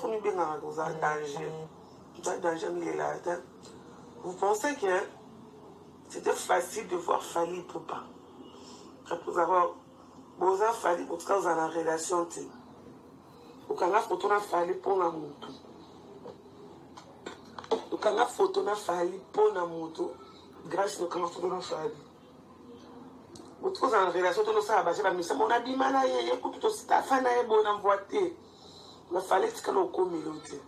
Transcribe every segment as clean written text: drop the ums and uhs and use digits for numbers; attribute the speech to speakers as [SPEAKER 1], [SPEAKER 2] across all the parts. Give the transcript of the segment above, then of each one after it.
[SPEAKER 1] on est bien dans un danger. Dans un danger, là. Vous pensez que c'était facile de voir Fally Ipupa. Après avoir besoin Fally pour que vous avez une relation. Vous avez une photo de Fally pour la moto. Vous avez une photo de Fally pour la moto. Grâce à une photo de Fally. Vous avez une relation, vous avez une relation. Mon abîme là, il y a tout ça. Fana est bon en voiture. Il fallait que vous communiquiez.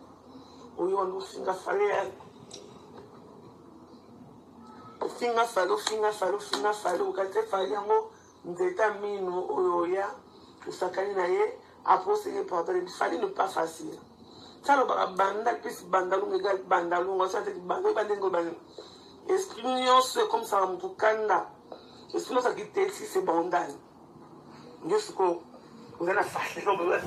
[SPEAKER 1] Oui, on nous fait Fally. Finga falo, ukate fali yango nzeta mino oya usakani na ye apose pardon fali ne pas facile ça le banda plus bandalunga égal bandalunga ça c'est bandengo ban expérience comme ça mtukanda expérience qui te si c'est bandal jusqu'au vous allez faire comme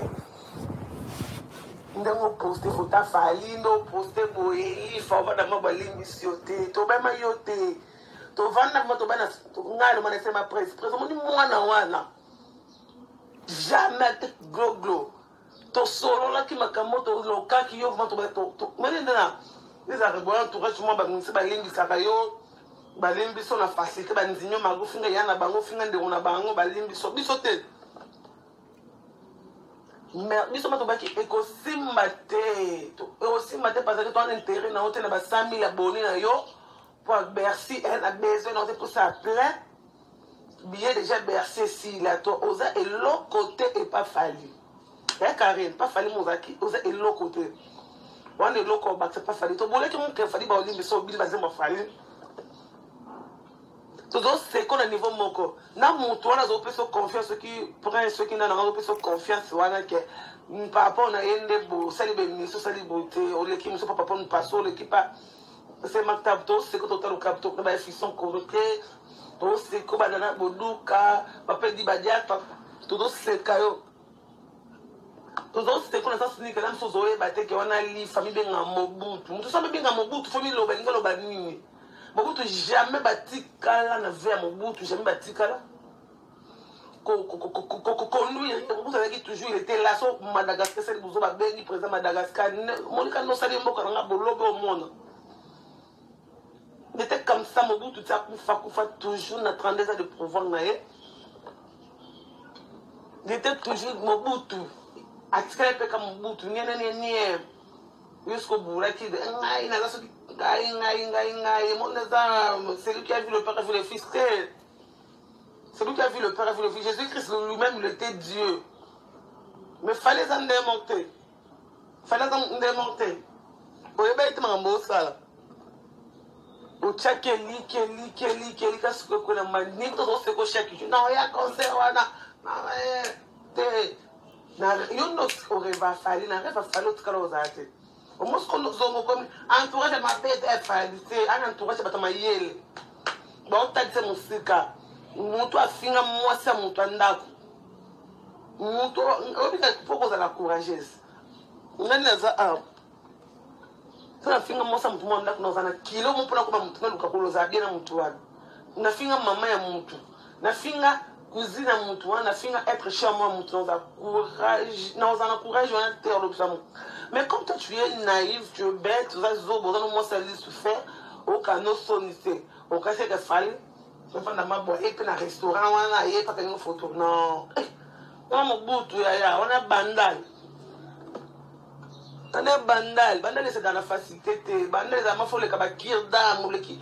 [SPEAKER 1] ndemo poster photo fali ndo poster boye fa bana mabalingi siote to ba mayote to vanda moto bana to ngalo mana sema presse mo ni mwana wana jamais te glo to solo la ki makamoto lo kaki yo moto ba to mene na les arbois to reste mo ba nsi balingi saka yo balimbi so na facilité ba nzinyo magufinga yana bango finga ndeko na bango balimbi so biso te mais biso mato baki ekosimate parce que ton intérêt na hôtel ba 100 000 abonnés na yo pour Bercy elle a besoin de pour ça plein billet déjà Bercy si là toi osa et l'autre côté est pas Fally et Karine pas Fally mozaki osa et l'autre côté on est l'autre côté c'est pas Fally to bolé que mon que Fally ba olimbi so bil ba zema Fally tout c'est qu'on a niveau moko na mutu wana zo peso confiance qui prend ceux qui na na peso confiance wana que par rapport na yende bo sali be miso sali bote o le ki muso papa on passo le ki pa c'est maktab to c'est que total capto na ba fisson coroté to c'est ko banana boduka papa di badia tout c'est kayo tout c'est qu'on a ça ni que na so zoe ba te que wana li famille benga mobutu tout ça benga mobutu famille lo benga lo ba nini Mobutu jamais batikala na vers Mobutu jamais batikala lui Mobutu avait toujours il était là sur Madagascar c'est buzo ba bengi président Madagascar monika no sali mboka nga bolobe au monde il était comme ça Mobutu t'a kufa toujours na 32 ans de pouvoir na ye il était toujours Mobutu atikala pe comme Mobutu ni jusqu'au bout là qui ngai na ça ngai c'est lui qui a vu le père et vu le fils c'est lui qui a vu le père et vu le fils Jésus-Christ lui-même il était Dieu mais fallait en démonter oye ba ite mambo sala o chakeli keli kasko ko na mani to se ko shaki na ya concert wana na yo no oreva fali na reva fali otkalo zate au moins qu'on nous a comme entourage de ma bête est falité un entourage de ma yele bon t'as dit musica mutu afinga mwasi mutu andako mutu obika poko la courageuse ngana za a ça finga mwasi mutu andako na zana kilo mo pona ko mutu na ko za bien mutu wana na finga mama ya mutu na finga cousine à mutu na finga être chez moi mutu na courage na zana courage on a terre l'option. Mais comme toi tu es naïf, tu es bête, tu vas zo boza no mo sali souffert au cano sonité. Au cas que Fally, je prends ma boîte et puis na restaurant wana yé pas une photo. Non. On a Mobutu ya, on a bandal. On a bandal c'est dans la facilité. Bandal ça m'a faut le kaba kirdam ou le ki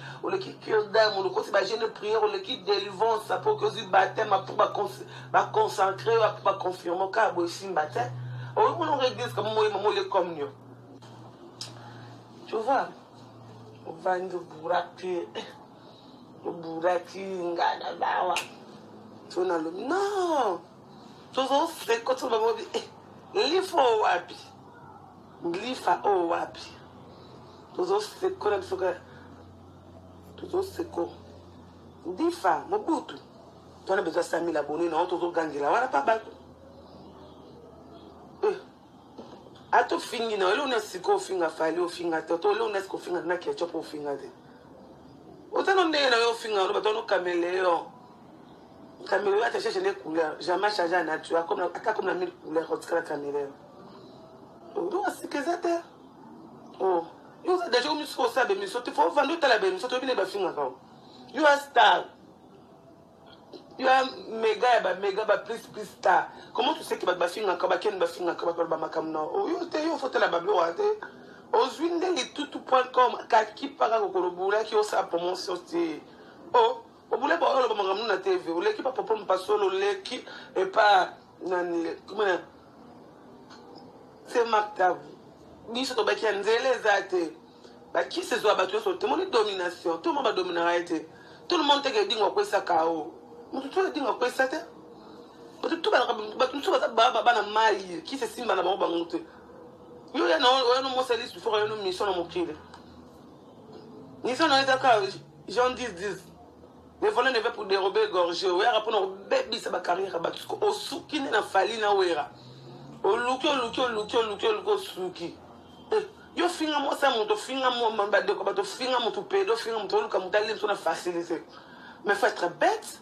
[SPEAKER 1] kirdam ou le côté ba jeune prière ou le ki délivrance ça pour que du baptême pour ba concentrer pour ba confirmer ka bo sim baptême. Oh, on regarde comme moi, les communions. Tu vois, on va nous bourraquer, ngana bawa. Tu n'as le non. Tout ça, c'est quand on va me dire, l'ifo wapi, l'ifa o wapi. Tout ça, c'est quoi le sugar? Tout ça, c'est quoi? L'ifa, Mobutu. Tu as besoin de 100 000 abonnés, non, tout ça, gangela, voilà pas battu. Ato fingi na lo na siko finga Fally o finga to lo na siko finga na ketchup o finga de o tano ndé na yo finga lo batono caméléon a cherché les couleurs jamais chargé en nature comme la 1000 couleurs au tika caméléon Donc, c'est que ça, oh, you are déjà mis sur ça, mais il faut vendre la belle, surtout bien les filles encore. You are star. You are méga, plus star. Comment tu sais que les filles encore, ken les filles encore, ba makam na. Oh, you faut la bablo ate. Ozwinde les tout.com, kaki para kokoloboula qui osa promotion ti. Oh, au boulot ba lo ba makam na TV. O l'équipe pas pour pas solo l'équipe et pas nani comment c'est maktab. Biso to baki nzele zate. Ba qui se soit battu sur tout le monde domination, tout le monde va dominer. Tout le monde te dit ngwa kwesa kao. Mutu tu dit ngwa kwesa te. Mutu tu ba tu ba na mai qui se simba na ba bangote. Yo ya no mo service pour faire une mission na mokile. Ni ça na ka Jean 10. Les voleurs ne veulent pour dérober gorger. Ouais rapport au bébé sa ba carrière ba tuko osuki na fali na wera. O luki suki. Yo finga mo sa moto finga mo mamba de ko ba to finga mo to pedo finga mo to luka mo dalim so na facilité. Mais faut être bête.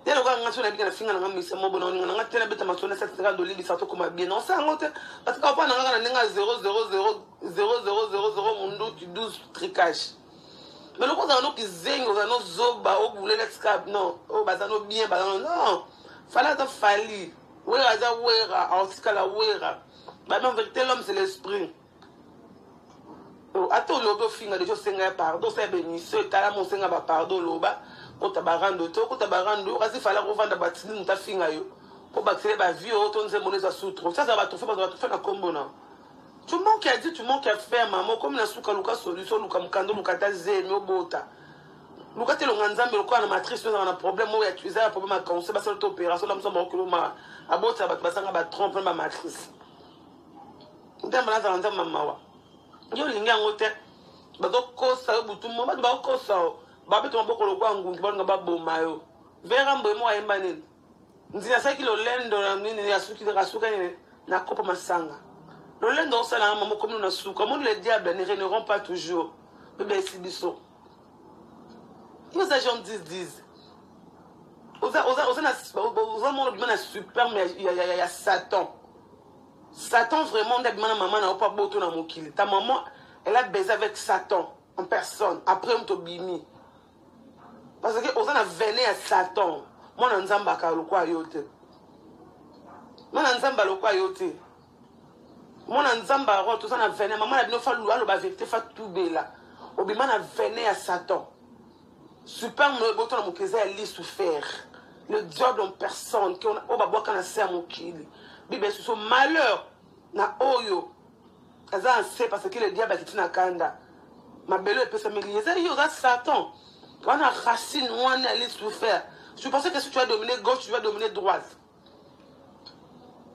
[SPEAKER 1] Dès le quand on a bien finga na ngami se mo bono nga nga tena beta masona sa tsaka do libi sa to kuma bien. Non ça ngote parce que pa na nga na 0000000 mundo tu 12 tricage. Mais le cosa no ki zengo za no zoba o bule l'excap non. O bazano bien bazano non. Fala ta fali. Wera za wera, en la wera. Mais en vérité, l'homme, c'est l'esprit. Attends, l'obo finga de choses, c'est pardon, c'est béni. Ce tala mon senga ba pardon, l'oba. Quand tu barando, quand tu barando, quand il fallait revendre batini, nous ta finga yo. Pour bâtir la vie, autant de monnaie à soutre. Ça va te faire, parce que tu fais la combo. Tu manques à dire, tu manques à faire, maman, comme la souka, luka solution, luka mkando, luka taze, no bota. Luka te longanzambe, luka na matrice, nous avons un problème, où tu as un problème à conseil, parce que l'opération, là, nous sommes en ma abota, basanga ba trompe ma matrice. Ndamba na nzamba mama yo linga ngote bazokosa yo butu mo bakosa ba beto maboko lokwa ngungi ba ngaba boma yo vera mbemo ayemba nini nzina saki lo lendo na nini ya suki de rasuka nini na kopa masanga lo lendo osala mama comme na suka mon le diable ne reviendront pas toujours bébé sibiso yo za gens 10 oza mon bien super mais il y a Satan. Satan vraiment maman n'a pas beau na mokili. Ta maman elle a baisé avec Satan en personne après on tobimi. Parce que on a venu à Satan. Moi na nzamba ka lokwa yote. Moi na nzamba lokwa yote. Moi na nzamba ro tout ça na venu maman a bien fait lo ba vérité fa tout bela. Obima na venu à Satan. Super me boto na mokeza ali souffert. Le diable en personne qui on ba boka kana sa mokili. Bible sur malheur na oyo aza c'est parce que le diable est na kanda mabelo peut se mêler ça yo Satan on a racine on a liste pour faire je pensais que si tu vas dominer gauche tu vas dominer droite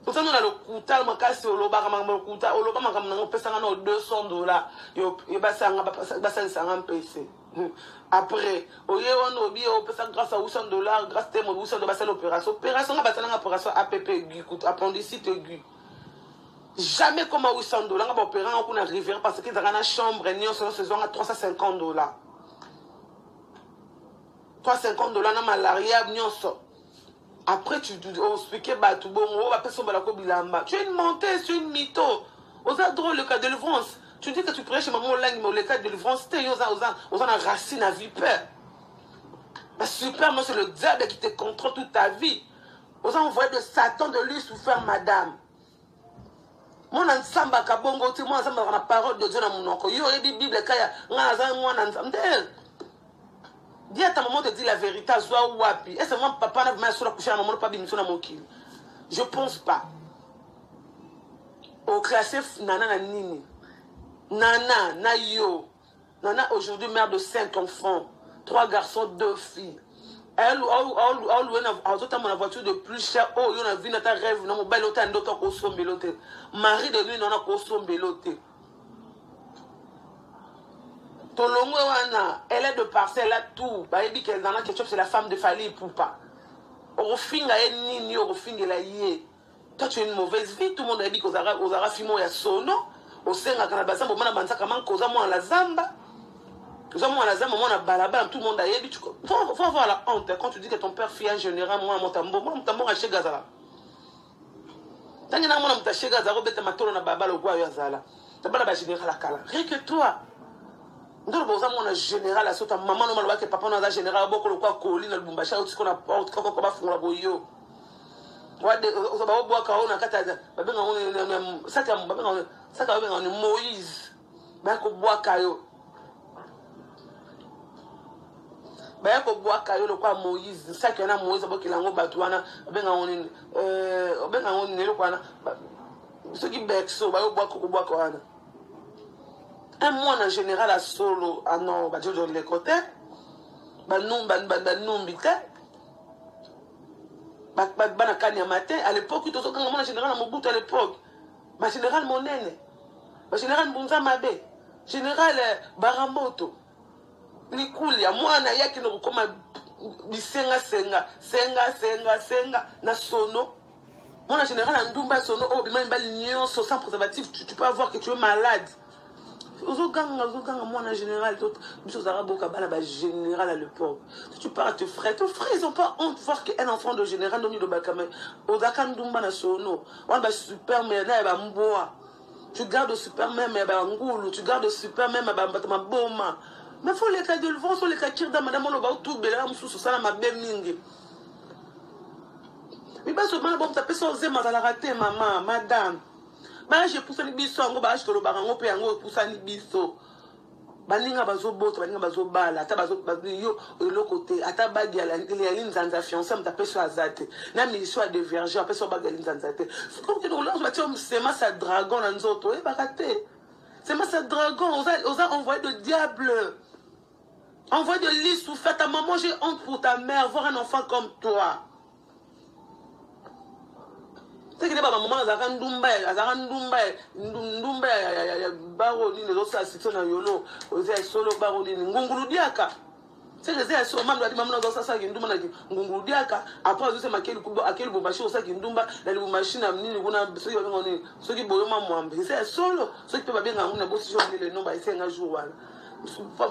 [SPEAKER 1] pourtant on a le kuta le makasi oloba kama kuta oloba makama na pesa na $200 yo basanga basanga PC après oye on obi o pesa grâce à $800 grâce à $800 basala opération na basala opération APP aigu appendicite aigu jamais comme $800 nga ba opérer on a rivière parce que dans la chambre ni on saison à $350 $350 na malaria ni on sort après tu expliquer ba tout bon on va personne la ko bilamba tu es une menteuse tu es une mytho osa drôle le cas de délivrance. Tu dis que tu prêches maman langue mais le cas de délivrance t'es aux a racine à vipère. Mais super moi c'est le diable qui te contrôle toute ta vie. Aux a envoyé de Satan de lui souffrir madame. Moi na nsamba kabongo ti moi nsamba na parole de Dieu na monoko. Yo et Bible kaya ngana moi na nsamba. Dis à ta maman de dire la vérité zwa wapi. Est-ce que mon papa na ma sur la coucher à maman pas bimisona mokili. Je pense pas. Au classé nana na nini. Nana, Nayo. Nana aujourd'hui mère de 5 enfants. 3 garçons, 2 filles. Elle a la voiture de plus cher. Oh, il y a une vie, notre rêve. Non, mobile, l'autre, d'autres qu'on belote. Marie de lui, non, qu'on soit belote. Tolongo, elle est de parcelle, elle a tout. Bah, elle dit qu'elle a quelque chose, c'est la femme de Fali Poupa. Au fin, elle est nini, au fin, elle a yé. Toi, tu as une mauvaise vie. Tout le monde a dit qu'aux Arabes, Fimo, il y a son nom. Au Sénat, quand on a bansa comment causa moi la zamba. Causa moi la zamba, moi na balaba, tout le monde a yébi. Faut avoir la honte quand tu dis que ton père fit un général, moi mon tambour a chez Gazala. Tangi na mona mutashega za robeta matolo na baba lo kwa yo azala. Tabala ba général akala. Rien que toi. Ndolo boza mona général asota maman no malwa ke papa no za général boko lo kwa koli na Lubumbashi utiko na porte koko ba fungula boyo. Wade ozoba obwa ka ona kata babenga ngone saka babenga ngone saka babenga ngone Moïse. Ba ko bwa kayo. Ba ko bwa kayo lo kwa Moïse. Saka na Moïse bokila ngo batu wana babenga ngone nelo kwana. Ce qui bexo ba obwa ko bwa ko wana. Un mois en général à solo ah non ba jojo le côté. Ba numbite. Bana kanya matin à l'époque tout quand mon général à Mobutu à l'époque ma général monene ma général Mbunza Mabe général Baramoto likuli ya mwana yake no koma bisenga senga na sono mon général Ndumba sono oh bima mbali nyonso sans préservatif tu peux avoir que tu es malade Ozoganga mon général tout biso arabo kabala ba général à l'époque tu parles à tes frères ils ont pas honte de voir qu'un enfant de général non de bakame Ozakandumba na sono on ba super mais na ba mboa tu gardes super même ba ngulu tu gardes super même ba batama boma mais faut les cas de le vent sur les cas kirda madame lo ba tout bela mususu sala mabe mingi mais ba so mala bon taper so zema za la rater maman madame ba je pousse ni biso ngo ba je to lo ba ngo pe ngo pousse ni biso baninga bazo boto baninga bazo bala ata bazo yo le côté ata bagi ala ya nzanza fiancé mtape so azate na mi so de vierge ape so bagi nzanza te comme que là on va dire c'est ma sa dragon na nzoto e baraté c'est ma sa dragon on a envoyé de diable envoyé de lit souffert ta maman j'ai honte pour ta mère voir un enfant comme toi. C'est que les mamans azaka ndumba ya baroni les autres assistants na yolo oza solo baroni ngungulu diaka c'est que c'est so mamla di mamna zo sasa kindumba na ngungulu diaka après zo se makeli kubo akeli Lubumbashi osa kindumba na Lubumbashi na nini kuna so yo ngoni so ki boyo mamwambe c'est solo so ki pe babenga nguna bosi jo le nomba ise nga jour wala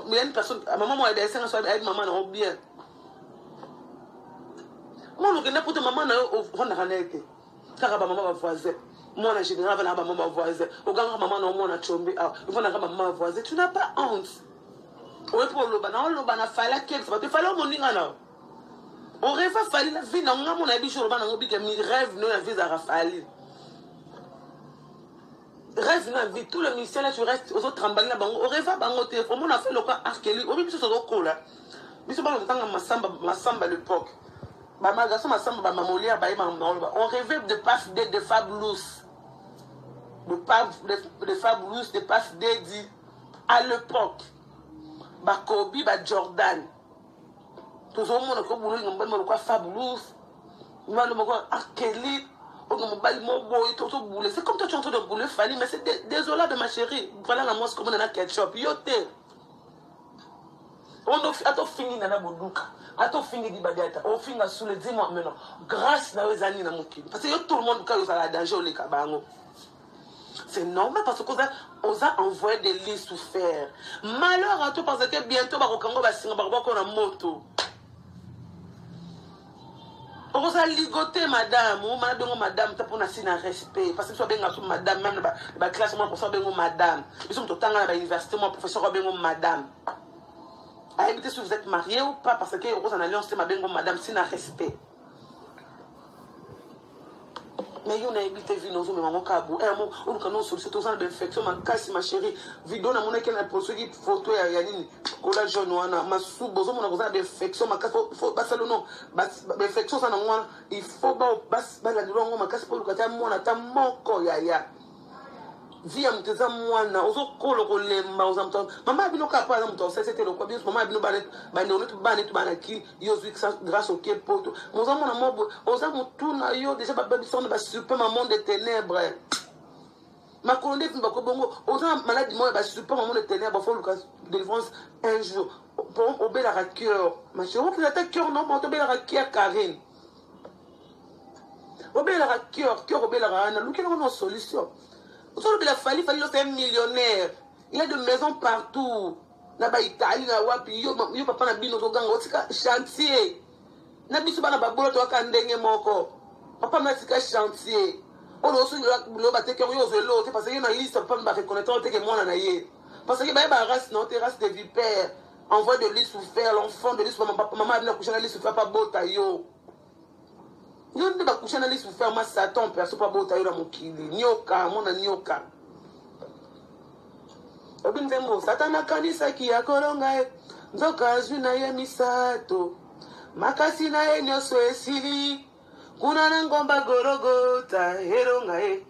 [SPEAKER 1] mais une personne maman moi ese nga so aide maman na bien moi le gena pour maman na on a ranete car maman va voisin moi en général va maman va voisin au grand maman non moi na chombe ah il faut na maman voisin tu n'as pas honte ouais pour le bana fala quel ça te fallait mon ninga na on rêve fallait la vie na mon abi jour bana ngobi que mi rêve no la vie à rafali rêve na vie tout le ministère là tu restes aux autres trembler là bango on rêve bango téléphone on a fait le cas arkeli on biso so ko là biso bana tanga masamba l'époque on rêvait de Paf de Fabulous. De Fabulous, de Paf Dedi. À l'époque, Bakobi, Jordan. Tout le monde a Fabulous. C'est comme toi tu es en train de bouler Fanny, mais c'est désolant de ma chérie. Voilà la mosque comme on a ketchup. Yote. On a fini na boduka. Ato fini di badiata. On finit sous le 10 mois maintenant. Grâce na wezani na mukini. Parce que tout le monde quand ils ont la danger au lekabango. C'est normal parce qu'on a envoyé des listes souffert. Malheur à tout parce que bientôt barokango ba singa baroko na moto. On a ligoté madame, ou madame tapo na sina respect parce que soit bien sur madame même ba classe moi pour ça bengo madame. Ils sont tout temps à l'université moi professeur bengo madame. À éviter si vous êtes marié ou pas, parce que vous en alliance, c'est ma bengo madame, c'est un respect. Mais vous n'avez évité de vivre dans mon cabou. On a sollicité aux infections, ma casse, ma chérie. Vidéo, on a qu'elle a poursuivi photo et Yanini. Cola jaune, ma sous, besoin, on a des infections, ma casse, il faut passer le nom. L'infection, ça n'a pas. Il faut pas la douleur, ma casse pour le cas, moi, on a ta mort, yaya. Via mteza mwana ozo kolo kolemba ozamto mama bino kapa na mto c'était le quoi bien mama bino banet bana ki yozu grâce au kepoto moza mona mobo oza mutuna yo déjà babi son ba super maman de ténèbres ma colonne mba ko bongo oza maladie moi ba super maman de ténèbres faut le délivrance un jour pour obéir à cœur ma chérie vous êtes cœur non pour obéir à cœur Karine obéir à cœur obéir à ana luki na solution. Il a fallu faire un millionnaire. Il a de maisons partout. Là-bas, Italie, là, wapi, yo papa na bino gang, chantier. Na biso bana babola to ka ndenge moko. Papa na sika chantier. On a aussi le bâté qui est l'autre parce qu'il y a une liste pas reconnaître que moi en aïe. Parce que bah race non, t'es race de vipère. Envoie de lui souffrir, l'enfant de lui souffrir, maman a bien couché dans lui souffrir pas beau taillot. Yo ne va coucher dans lui souffrir, ma Satan, perso pas beau taillot dans mon kili. Nyoka, mon nyoka. Obinzembo, Satana kanisa ki ya kolonga e. Nzoka zuna ye misato. Makasi na ye nyoso esili. Kuna na ngomba gorogota. Eronga e.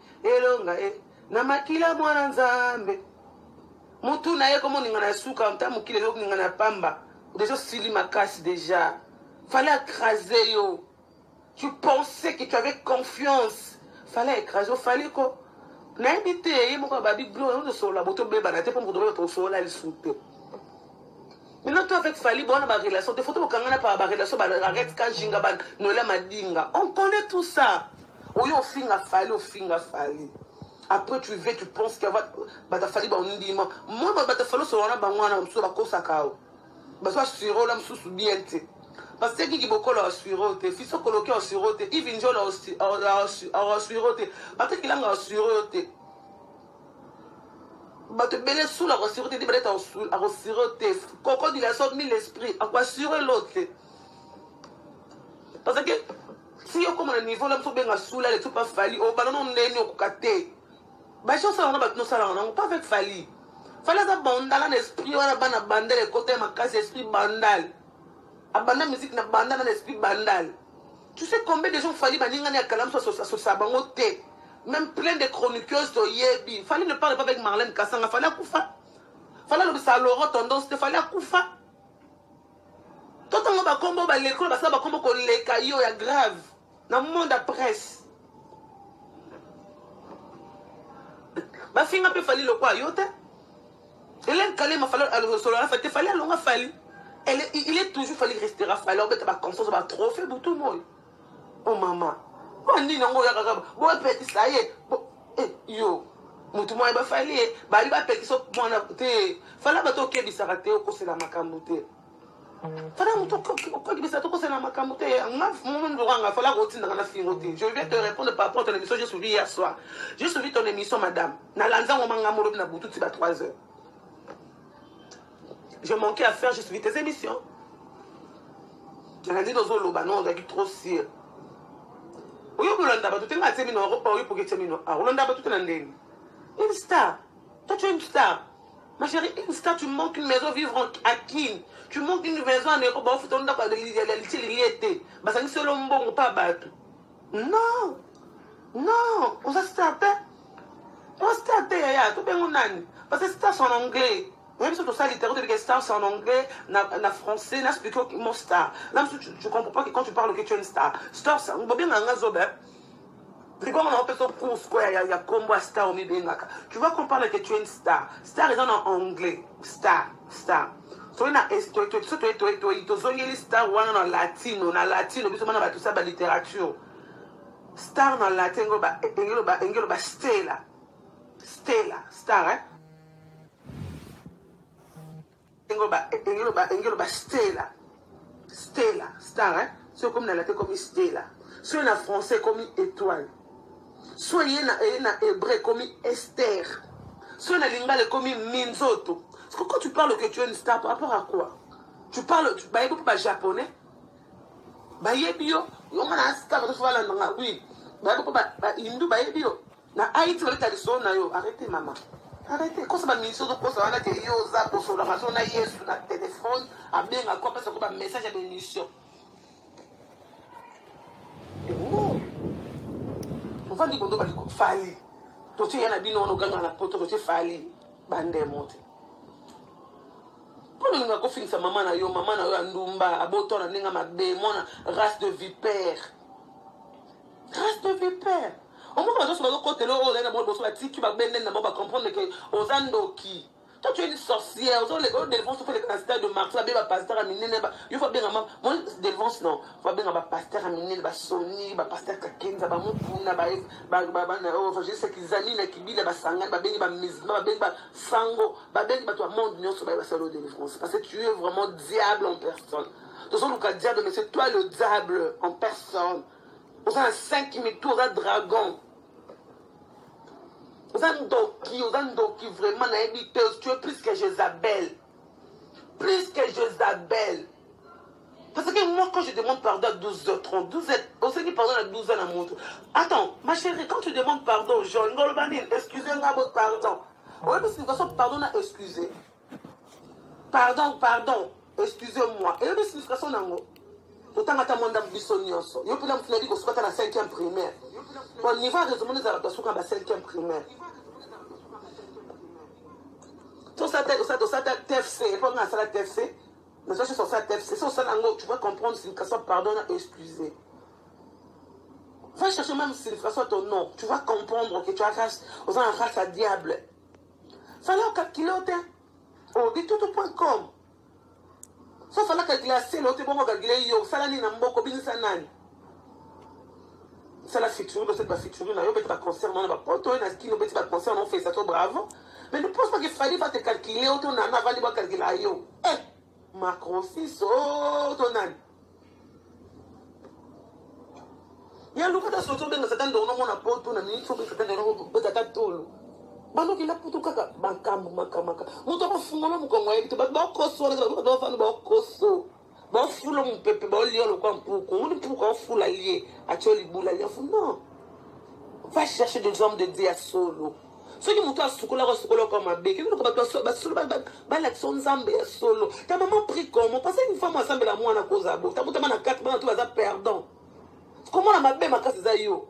[SPEAKER 1] Na makila mwana nzambe. Mutu na ye komo ningana suka. Mta mukile yo ningana pamba. Déjà sili makasi déjà. Fallait écraser yo. Tu pensais que tu avais confiance. Fallait écraser yo. Fallait quoi. N'invite ye moko babi blo de sola boto beba na te pour me to sola il soupe. Maintenant toi avec Fali bon ba relation des photos kangana pa ba relation ba arrête quand jinga ban no la madinga. On connaît tout ça. Oyo finga Fali. Après tu veux tu penses que ba ta Fali ba ndima. Moi ba ta Fali so wana ba mwana mso ba kosa kao. Ba so asuro la mso bien te. Parce que qui beaucoup la surote, fils au coloqué en surote, il vient jouer la surote, parce qu'il a en surote. Bah te belle sous la surote, il va être en surote. Quand il a sorti l'esprit, à quoi surer l'autre. Parce que si on comme un niveau là, il faut bien sous là, les tout pas fallu. Oh bah non, on est nous côté. Bah je sais on a pas nous ça là, on pas avec fallu. Fallait ça bandal l'esprit, on a ban bandel le côté ma casse esprit bandal. Abandon musique na banda dans l'esprit bandal. Tu sais combien de gens fallait baningani à Kalam sur Sabangote. Même plein de chroniqueuses de Yebi. Fallait ne parler pas avec Marlène Kassanga. Fallait Koufa. Fallait le Saloro tendance. Fallait Koufa. Tout le monde va combo l'école parce que va combo les cailloux est grave. Dans le monde de presse. Ma fille n'a pas fallu le quoi yote. Elle a calé ma fallu alors sur la fête. Fallait longa fallu. Il est toujours fallu rester à fallu. On va être conscience va trophée pour tout le monde. Oh maman. On dit non, bon petit ça y est. Yo. Mutu moi ba fallu. Ba li ba petit so moi na te. Fallait ba to ke bisarate o ko c'est la makambote. Fallait mutu ko bisarate ko c'est la makambote. Je vais te répondre par rapport à ton émission. J'ai suivi hier soir. J'ai suivi ton émission, madame. Na lanza mo manga molo na butu ti ba 3 heures. Je manquais à faire, j'ai suivi tes émissions. On a dit dans un non, on a dit trop sire. Oui, on a dit tout un terminé en Europe, pour que tu termines. On a dit tout un terminé. Une star. Toi, tu es une star. Ma chérie, une star, tu manques une maison vivre à Kin. Tu manques une maison en Europe, on fait un peu de l'idée. Mais ça ne se l'on pas battre. Non. Non. On s'est starté. On s'est starté, tout bien on a. Parce que stars sont en anglais. Même si tu as littérature de star, c'est en anglais, en français, on explique mon star. Là, tu ne comprends pas que quand tu parles que tu es une star. Star, c'est un bien un gazo. C'est comme on appelle ça pour ce qu'il y a combo star au milieu. Tu vois qu'on parle que tu es une star. Star est en anglais. Star. So na tu star wana na latino, biso mana ba tout ça ba littérature. Star na latino ba engelo ba Stella. Star, hein? Engelo ba Stella, star, hein? C'est comme dans la tête comme Stella. Soit en français comme étoile. Soit en hébreu comme Esther. Soit en lingala comme Minzoto. Parce que quand tu parles que tu es une star, par rapport à quoi? Tu parles, tu parles pas japonais? Bayebio, on a un star, oui. Hindu, bayebio. Na Haïti, on a des na yo. Arrêtez, maman. Arrêtez. Quand ça va mission de poste, on a des yosa pour sur la raison, on a yes sur la téléphone, à bien à quoi parce qu'on a un message à bénédiction. On va dire qu'on doit dire fali. Donc il y a bien on gagne la porte, donc fali. Bande monte. Pour nous nga finir sa maman na yo andumba, aboto na ninga magbe, mona race de vipère. Race de vipère. On va dire sur le côté là, on a un tu vas bien comprendre que aux andoki. Toi tu es une sorcière, aux les gars défense pour les candidats de Marx, la pasteur à miner, il faut bien moi défense non, faut bien pasteur à miner, Sony, pasteur Kakenza, Mupuna, je sais qu'ils amis na kibila basanga, ba misma, ba sango, ba toi monde non sur ba salon de défense parce que tu es vraiment diable en personne. De son cas diable mais c'est toi le diable en personne. On a un 5 qui met tout un dragon. Ozandoki, vraiment, tu es plus que Jézabel. Plus que Jézabel. Parce que moi, quand je demande pardon à 12h30, 12h, on se dit pardon à 12h à mon tour. Attends, ma chérie, quand tu demandes pardon, Jean, excusez-moi votre pardon. Oui, parce que de toute façon, pardon à excuser. Pardon, excusez-moi. Et puis, c'est façon nango. Autant que tu as mon dame bissonioso. Yo puis là, tu m'as dit que tu as la 5e primaire. Bon, niveau raisonnement des adaptations quand la 5e primaire. Tout ça, TFC, pas dans la TFC. Mais ça, c'est sur ça, TFC. C'est ça, tu vas comprendre si une façon pardon à excuser. Va chercher même si une façon ton nom. Tu vas comprendre que tu as un race à diable. Fallait calculer au temps. Oh, dit tout.com. Ça fallait calculer assez, l'autre bon calculer yo, ça la ni na mboko binisa nani. Ça la feature, c'est pas feature, na yo bête pas concert, non pas poto na ski no bête pas concert, on fait ça trop bravo. Mais ne pense pas qu'il fallait pas te calculer auto na na vali ba calculer yo. Macron si so to nani. Ya luka da soto benga satan do no mona poto na ni so be satan do no beta tolo. Bano kila putu kaka makambu makamaka muto ko fungola mukongo yetu ba koso na ba fana ba koso ba fulo mpepe ba liyo lo kwa mpuko uni mpuko fula lié acholi bula lié non va chercher des hommes de Dieu solo ceux qui muto asukola comme abeki ko ba solo ba l'action nzambe ya solo ta maman prie comment parce une femme ensemble la mwana koza bo ta muto na 4 bana tu baza perdant comment na mabe makasi za yo.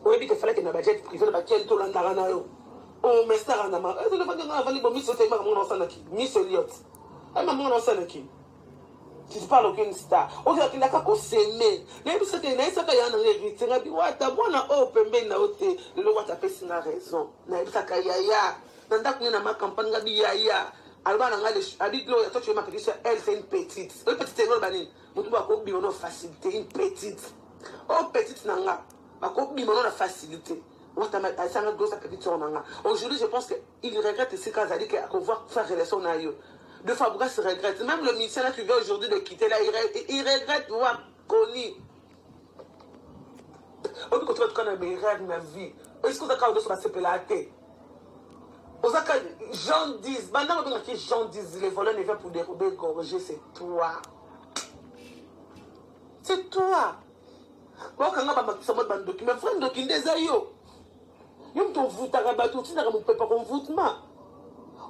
[SPEAKER 1] Oui, il fallait que na budget privé na quel to landa na yo. Oh, mais ça na ma. Est-ce que pas nga vali bo Miss Hotel ma mon ensemble qui Miss Elliot. Ay ma mon ensemble qui. Tu parles aucune star. On dit qu'il a qu'à s'aimer. Mais c'est que na ça ka ya na hérité nga bi wata bona o pembe na ote le wata pesi na raison. Na ça ka ya. Nanda ku na ma campagne nga bi ya. Alba na nga le habite là toi tu ma petite elle c'est une petite. Une petite école bani. Mutu ba ko bi ono facilité une petite. Oh petite nanga. La facilité. Aujourd'hui, je pense qu'il regrette ici quand il a dit qu'on va faire relation à eux. De Fabregas se regrette. Même le ministère là, tu veux aujourd'hui de quitter là, il regrette voir Connie. On peut continuer à me rêve ma vie. Est-ce que vous avez dit que ça la tête? Jean 10, maintenant on dit Jean 10, les voleurs ne viennent pour dérober, gorger, c'est toi. C'est toi. Bon, quand on a un document, il faut un document des aïeux. Il y a un voûte à rabattre, il y a un peu pas un voûtement.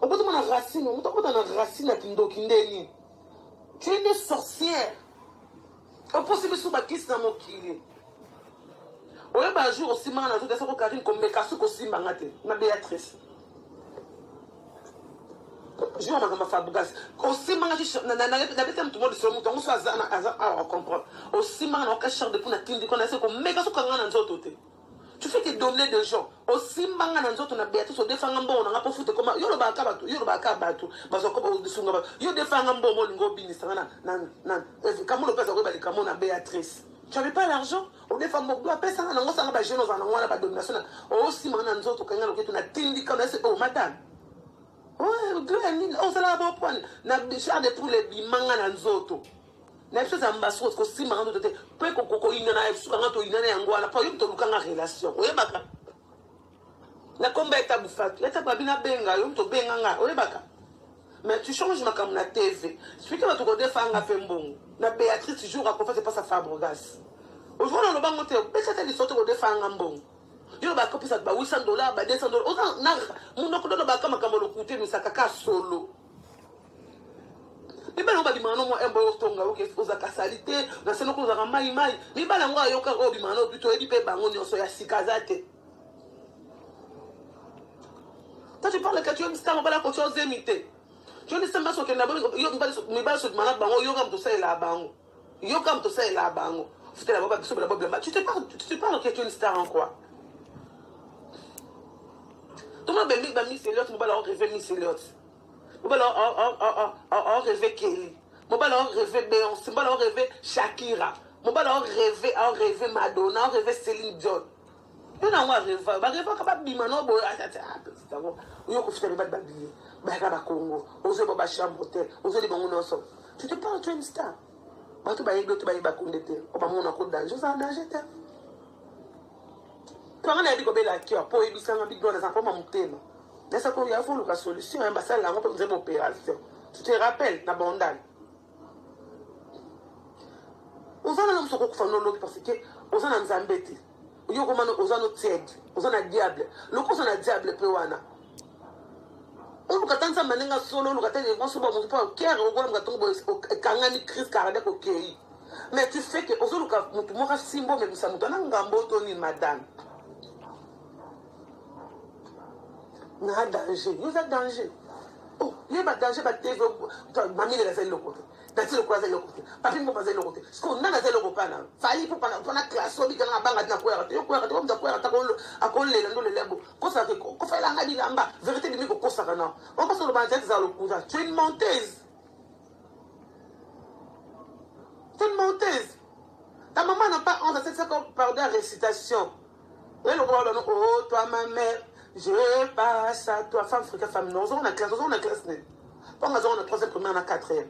[SPEAKER 1] On peut avoir une racine, on peut avoir une racine à Kindokindeni. Tu es une sorcière. On peut se mettre sur ma kiss dans mon kili. On a un jour aussi, man, on a un Karine comme Mekassou aussi, ma Béatrice. Je vais ma Fabregas. Aussi, man, je n'avais tout le monde sur le mouton, on soit à comprendre. Aussi, man, on cache de pour la Kindi, qu'on a fait comme Mekassou quand on a un autre. Tu fais que donner des gens. Aussi, man, on a Béatrice, on défend un bon, on a pas foutu comme yo le bakabatou, parce que comme on sunga, yo défend un bon, molingo ministre, nan, comment le pèse au comme on a Béatrice. Tu n'avais pas l'argent, on défend mon doigt, personne n'a pas de jeune, on a pas de domination. Aussi, man, on a autres, quand on a Tindi, quand on a oh, madame. Ouais, on s'est là pour prendre. Na bichard de pour les bimanga na nzoto. Na biso za mbaso ko sima ngando te. Pe ko ina na biso ngando ina na yango ala pa yo to lukanga relation. Oyebaka. Na komba eta bufatu. Eta babina benga yo to benga nga. Oyebaka. Mais tu changes ma comme na TV. Celui qui va te redefendre fait mbongo. Na Béatrice toujours à confiance c'est pas sa Fabregas. Aujourd'hui on le bango te. Peut-être elle sorte de defendre mbongo. Yo ba copie ça ba $800 ba $200 oza na mundo ko do ba kama kama lo kuté mi sakaka solo ni bana ba bimano mo embo tonga oke oza kasalite na seno ko za mai ni bana ngo ayoka ko bimano bito edi pe bango nyonso ya sikazate ta tu parles que tu es star bala ko chose imité tu ne sais pas ce que na yo mi ba so mana bango yo kam to sai la bango futé la baba biso la baba tu te parles que tu es une star en quoi? Tout le monde a mis Miss Elliot, je vais rêver Miss Elliot. Je vais rêver Kelly. Je vais rêver Beyoncé, je vais rêver Shakira. Je vais rêver Madonna, je vais rêver Céline Dion. Je vais rêver. Je vais rêver Bimano, tu te parles, tu es une star. Tu vas y aller, tu vas y aller. Toi, on a dit que la qui a pour éviter un big dans un peu mon thème. Mais ça, il y a une solution, un bassin là, on peut faire une opération. Tu te rappelles, la bandane. Aux gens là, on se retrouve parce que aux gens nous embêtent. Yo comment aux gens nous tiède, aux gens nous diable. Le coup, on a diable peu wana. On nous attend ça maninga solo, nous attend les gens souvent mon pas au cœur, on voit nous attend kangani crise cardiaque au cœur. Mais tu fais que aux gens nous moi simbo mais ça nous donne ngambo toni madame. Na danger, il y a danger. Oh, il y a danger, mamie elle a fait le côté. Dati le croiser le côté. Papi me passer le côté. Ce qu'on a fait le copain là. Fallait pour la classe, on dit qu'on a banga na quoi. Tu quoi, tu comme ça quoi, à quoi les lando les lebo. Quoi ça fait quoi fait la ngadi lamba. Vérité de miko quoi ça kana. On passe le banquet ça le coup. Tu es une menteuse. Tu es une menteuse. Ta maman n'a pas honte à cette pardon à récitation. Elle le voit oh toi ma mère, je passe à toi femme africaine femme non, on a classe né. Pas on a 3e première on a 4e.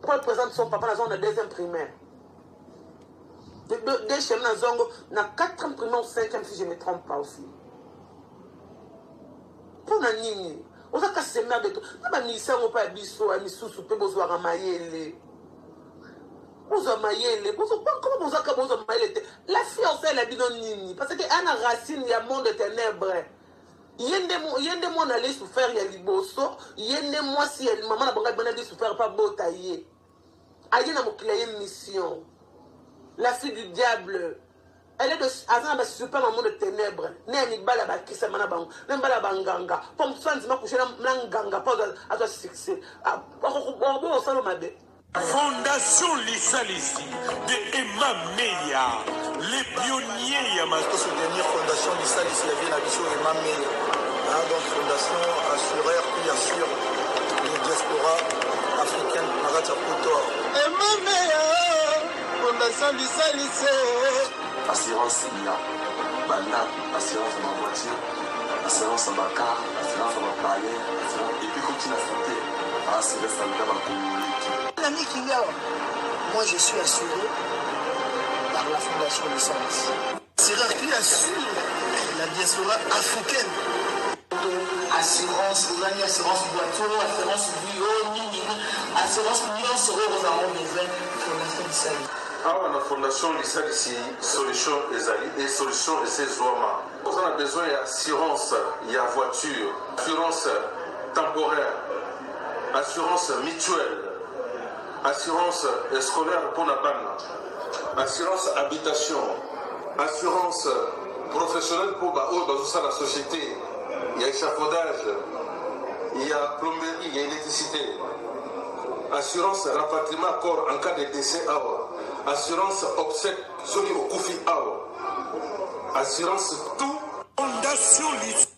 [SPEAKER 1] Pourquoi elle présente son papa dans la 2e primaire? Deux chemins dans Zongo, dans 4e primaire ou 5e si je ne me trompe pas aussi. Pour la nini, on a cassé merde de tout. On a mis ça, on pas biso, on a mis sous peu, on a maillé. On a maillé. Comment on a maillé? La fiancée, elle a dit non nini. Parce qu'elle a une racine, il y a un monde de ténèbres. Yende moi on allait souffrir il y a liboso yende moi si maman na banga bana souffrir pas botailler aïe na mokilé mission la fille du diable elle est de azan ba super dans monde de ténèbres né ni bala ba kisa mana bango même bala banganga comme ça ndima coucher na nganga pas à toi succès bon ça le mabe
[SPEAKER 2] Fondation Lissalisi de Emma Meya, les pionniers Yamato.
[SPEAKER 3] Pour soutenir Fondation Lissalisi, il y avait la vision Emma Meya. Donc Fondation assureur qui assure les diasporas africaines. Marata Poutor. Emma Meya, Fondation Lissalisi.
[SPEAKER 4] Assurance IA, Bana, assurance de ma voiture, assurance de ma car, assurance de ma palier, et puis continue à santé, assurance de ma communauté.
[SPEAKER 3] L'ami Kinga, moi je suis assuré par la Fondation Lissalisi. C'est là qui assure la diaspora africaine. Assurance, assurance voiture, assurance bio, assurance million sur aux amours des vins, Fondation Lissalisi.
[SPEAKER 4] Alors la Fondation Lissalisi, solution et solution et ses zoama. On a besoin d'assurance, il y a voiture, assurance temporaire, assurance mutuelle. Assurance scolaire pour la banne, assurance habitation, assurance professionnelle pour la société, il y a échafaudage, il y a plomberie, il y a électricité, assurance rapatriement corps en cas de décès, assurance obsèque celui au Koufi, assurance tout.
[SPEAKER 2] Fondation Lissalisi.